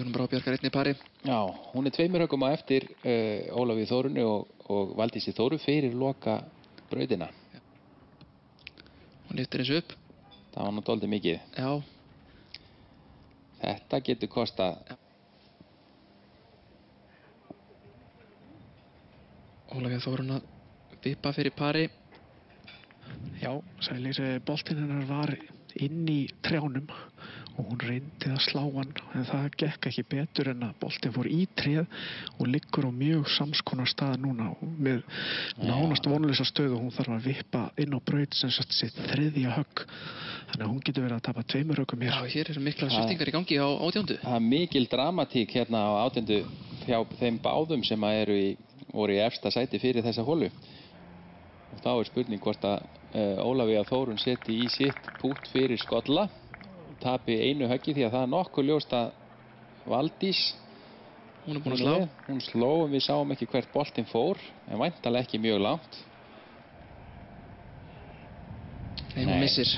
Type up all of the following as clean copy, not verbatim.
Guðrún Brá bjargar einni pari. Já, hún 2 höggum á eftir Ólafíu Þórunni og Valdísi Þóru fyrir loka brautina. Hún lyftir eins upp. Það var nú dálítið mikið. Já. Þetta getur kostað. Ólafía Þórun að vippa fyrir pari. Já, Sælir, boltinn hennar var inn í trjánum og hún reyndi að slá hann, en það gekk ekki betur en að boltinn fór í tréð og liggur á mjög samskonar stað núna með nánast vonlausa stöðu. Hún þarf að vippa inn á braut sem sagt sitt 3. högg, þannig að hún getur verið að tapa 2 höggum hér. Já, hér eru mikla sviftingar í gangi á 18. Það er mikil dramatík hérna á 18. hjá þeim báðum sem voru í efsta sæti fyrir þessa holu. Og þá er spurning hvort að Ólafía Þórun seti í sitt pút fyrir skolla og tapi 1 höggi, því að það er nokkuð ljóst að Valdís, hún er búin að slá. Hún sló og við sáum ekki hvert boltinn fór, en væntanlega ekki mjög langt. Nei, hún missir.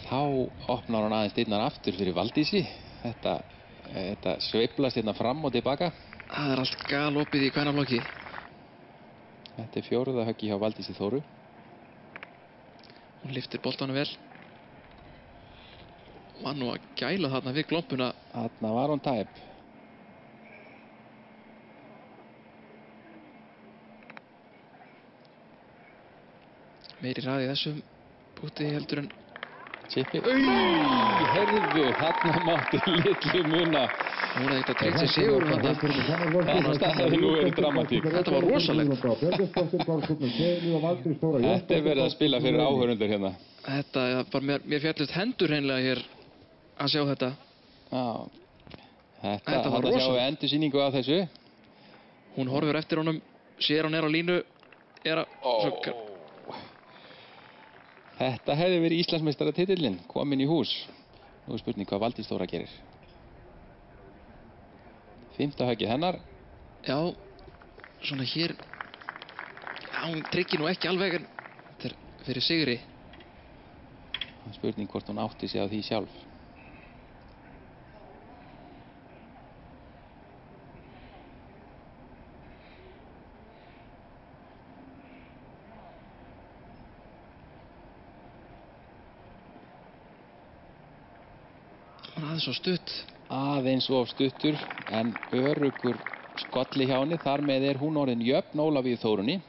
Þá opnar hún aðeins dyrnar aftur fyrir Valdísi. Þetta sveiflast hérna fram og tilbaka. Það er allt galopið í kvennaflokki. Þetta er 4. höggi hjá Valdísi Þóru. Hún lyftir boltanum vel. Var nú að gæla þarna við glompuna. Þarna var hún tæp. Meiri hraði í þessum púti heldur en Chippi. Heyrðu, þarna mátti litlu muna. Hún hefði eitthvað treykt sér sigur Þetta hefði nú verið dramatík. Þetta var rosalegt. Þetta er verið að spila fyrir áhörundur hérna. Þetta var mér fjallist hendur hreinlega hér að sjá þetta. Já. Þetta var rosalegt. Þetta sjáum við endursýningu af þessu. Hún horfir eftir honum, sér hann er á línu. Þetta hefði verið Íslandsmeistaratitillinn kominn í hús. Nú er spurning hvað Valdís Þóra gerir. 5. höggið hennar. Já, svona hér. Já, hún tryggir nú ekki alveg en þetta er fyrir sigri. Spurning hvort hún átti sig á því sjálf. Hún aðeins svo stutt. Aðeins of stuttur en öruggur skolli hjá henni. Þar með er hún orðin jöfn Ólafíu Þórunni.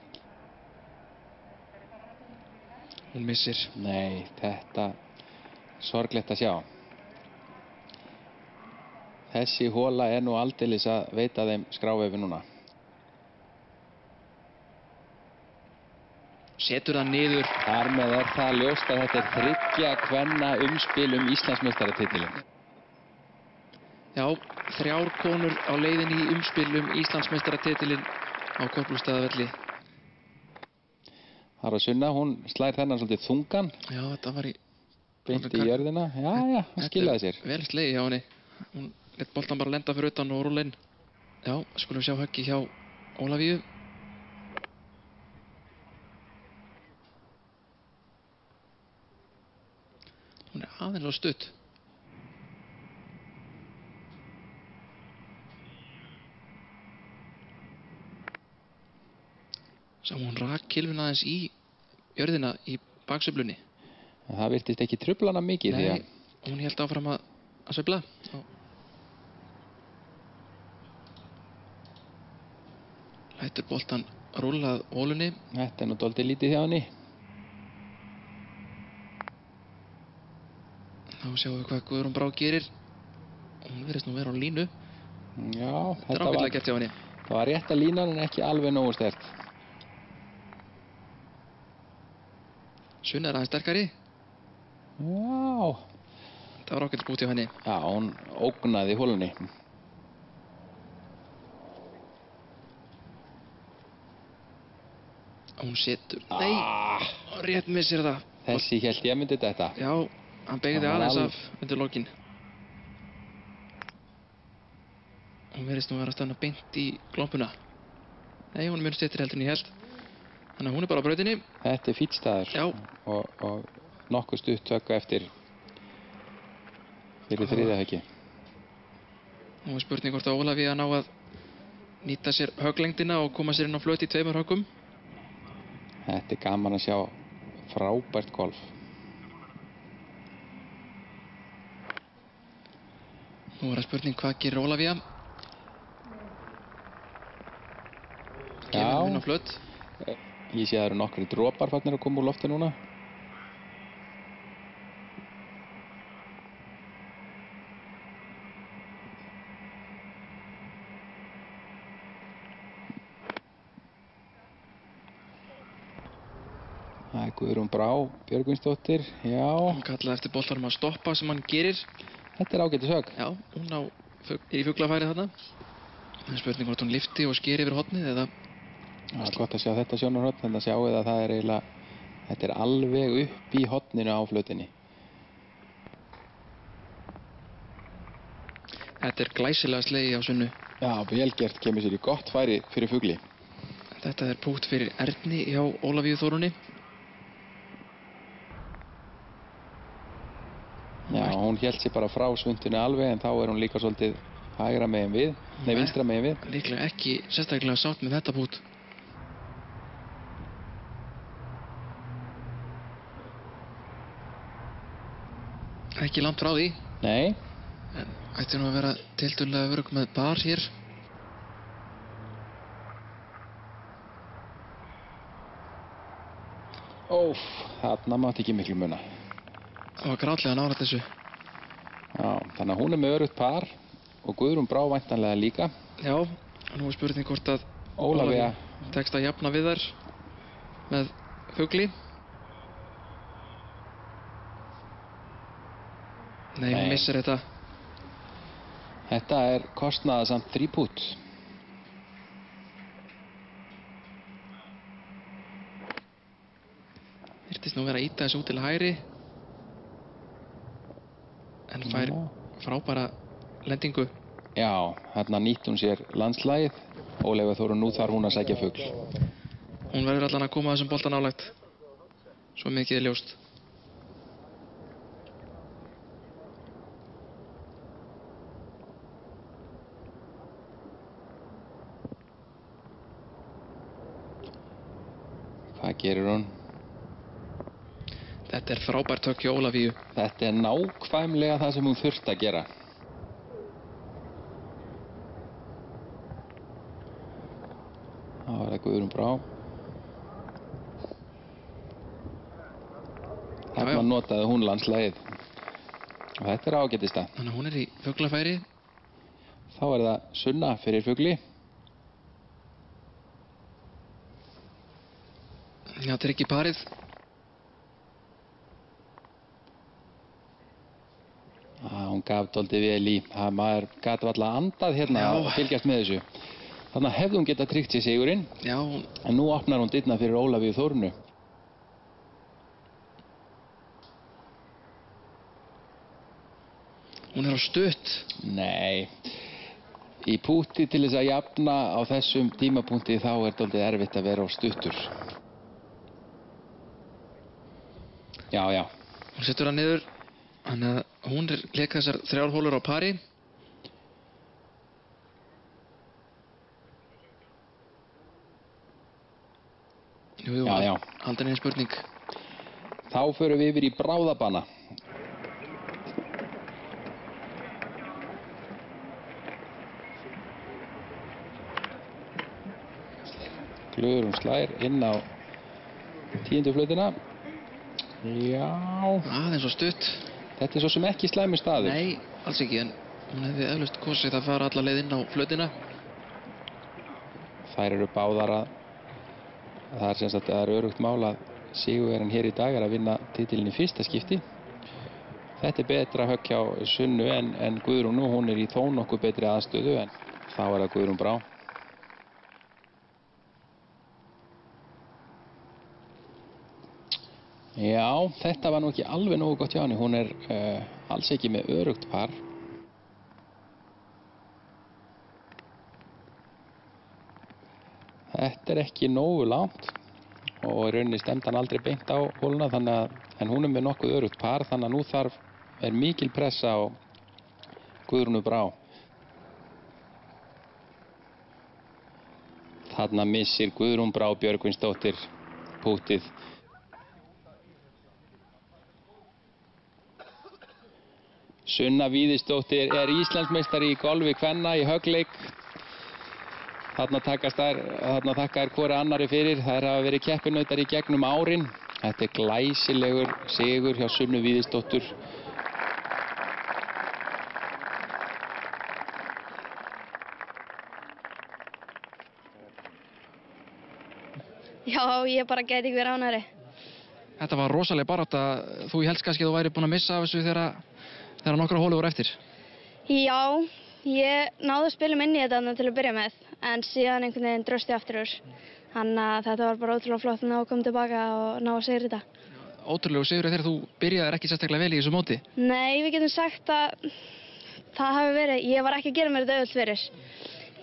Hún missir. Nei, þetta sorglegt að sjá. Þessi hola er nú aldeilis að veita þeim skrávefi núna. Setur það niður. Þar með er það ljóst að þetta er 3 kvenna umspil Íslandsmeistaratitilinn. Já, 3 konur á leiðinni í umspil Íslandsmeistaratitilinn á Korpúlfsstaðavelli. Harra Sunna, hún slær þennan svolítið þungan. Já, þetta var í beint í jörðina. Já, hún skilaði sér. Vel slegið hjá henni. Hún lét boltan bara lenda fyrir utan og rúlla inn. Já, skulum sjá höggi hjá Ólafíu. Hún er aðeins á stutt. Sá hún rak kylfin aðeins í jörðina í baksveiflunni. Það virtist ekki trufla hana mikið. Nei, hún hélt áfram að sveifla. Lætur boltan rúlla að hólunni. Þetta er nú dálítið lítið hjá henni. Þá sjáum við hvað Guðrún Brá gerir. Hún virðist nú vera á línu. Já, þetta er ágætlega gert hjá henni. Það var rétt að línan en ekki alveg nógu sterkt. Sunna er aðeins sterkari. Já. Það var ágætt búið hjá henni. Já, hún ógnaði hólunni. Hún setur. Nei, rétt missir það. Þessi hélt ég myndi þetta. Já, hann beigði aðeins af undir lokin. Hún verðist nú að vera að stanna beint í glompuna. Nei, hún er mjög stuttir heldur en ég held. Þannig að hún er bara á brautinni. Þetta er fínn staður. Já. Og nokkuð stutt högg eftir fyrir 3. höggi. Nú er spurning hvort að Ólafía ná að nýta sér högglengdina og koma sér inn á flöt í 2 höggum. Þetta er gaman að sjá frábært golf. Nú er það spurning hvað gerir Ólafía. Kemur hún inn á flöt. Ég sé að það eru nokkri dropar farnir að koma úr lofti núna. Það er Guðrún Brá Björgvinsdóttir, já. Hún kallaði eftir boltanum að stoppa sem hann gerir. Þetta er ágætis högg. Já, hún er í fuglafæri þarna. Það er spurning hvort hún lyfti og sker yfir hornið eða... Það er gott að sjá þetta sjónarhorn, þannig að sjáu að það er eiginlega, þetta er alveg upp í horninu á flötinni. Þetta er glæsilega slegi á Sunnu. Já, vel gert, kemur sér í gott færi fyrir fugli. Þetta er pútt fyrir Erni hjá Ólafíu Þórunni. Já, hún hélt sér bara frá svundinu alveg, en þá er hún líka svolítið hægra megin við, nei vinstra megin við. Líklega ekki sérstaklega sátt með þetta pútt. Ekki langt frá því. Nei. En ætti nú að vera tiltölulega örugg með par hér. Óf, þarna mátti ekki miklu muna. Það var grátlega nálægt þessu. Já, þannig að hún er með örugt par og Guðrún Brá væntanlega líka. Já, nú er spurning hvort að Ólafía tekst að jafna við þær með fugli. Nei, hún missir þetta. Þetta er kostnaðarsamt 3 pút. Virtist nú vera að ýta þessu út til hægri. En fær frábæra lendingu. Já, hérna nýtt hún sér landslagið. Ólafía Þórunn, nú þarf hún að sækja fugl. Hún verður allan að koma þessum bolta nálægt. Svo mikið er ljóst. Hvað gerir hún? Þetta er frábært högg hjá Ólafíu. Þetta er nákvæmlega það sem hún þurfti að gera. Það var það Guðrún Brá. Þarna notaði hún landslagið. Og þetta er ágætista. Þannig að hún er í fuglafæri. Þá er það Sunna fyrir fugli. Já, þetta er ekki parið. Hún gaf dálítið vel í. Maður gat varla andað hérna að fylgjast með þessu. Þannig að hefði hún getað tryggt sér sigurinn. Já. En nú opnar hún dyrnar fyrir Ólafíu Þórunnu. Hún er á stutt. Nei. Í pútti til þess að jafna á þessum tímapunkti þá er dálítið erfitt að vera á stuttur. Já, já. Hún setur hann niður. Þannig að hún lék þessar 3 hólur á pari. Jú, já. Aldrei einn spurning. Þá förum við yfir í bráðabanna. Guðrún slær inn á 10. flautina. Já. Aðeins og stutt. Þetta er svo sem ekki slæmi staður. Nei, alls ekki, en hún hefði eflaust kosið að fara alla leið inn á flautina. Þær eru báðar að það er sem sagt að það er örugt mál að sigurvegarinn hér í dag er að vinna titilinn í fyrsta skipti. Þetta er betra högg hjá Sunnu en Guðrún nú, hún er í þó nokkuð betri aðstöðu en þá er það Guðrún Brá. Já, þetta var nú ekki alveg nógu gott hjá henni. Hún er alls ekki með örugt par. Þetta er ekki nógu langt og í rauninni stemdi hann aldrei beint á hóluna en hún er með nokkuð örugt par þannig að nú er mikil pressa á Guðrúnu Brá. Þarna missir Guðrún Brá Björgvinsdóttir púttið. Sunna Víðisdóttir Íslandsmeistari í golfi kvenna í höggleik. Þarna þakka þær hvora annari fyrir. Þær hafa verið keppinautar í gegnum árin. Þetta glæsilegur sigur hjá Sunnu Víðisdóttur. Já, ég bara gæti ekki verið ánægri. Þetta var rosalega barátta. Þú hélst kannski að þú væri búinn að missa af þessu þegar nokkra holu voru eftir. Já, ég náði að spila inn í þetta til að byrja með, en síðan einhvern veginn draust ég aftur úr. Þannig að þetta var bara ótrúlega flott að koma tilbaka og ná að sigra þetta. Ótrúlegu sigur þegar þú byrjaðir ekki sérstaklega vel í þessu móti. Nei, við getum sagt að það hafi verið, ég var ekki að gera mér þetta auðvelt fyrir.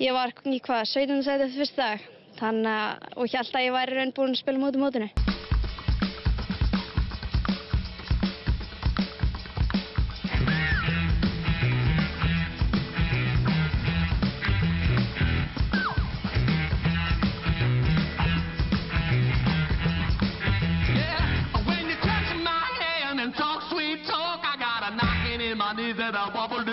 Ég var í 17. sæti eftir fyrsta dag. Og hélt að ég væri raun búin að spila mótinu. When you touch my hand and talk sweet talk, I got a knocking in my knees that I wobble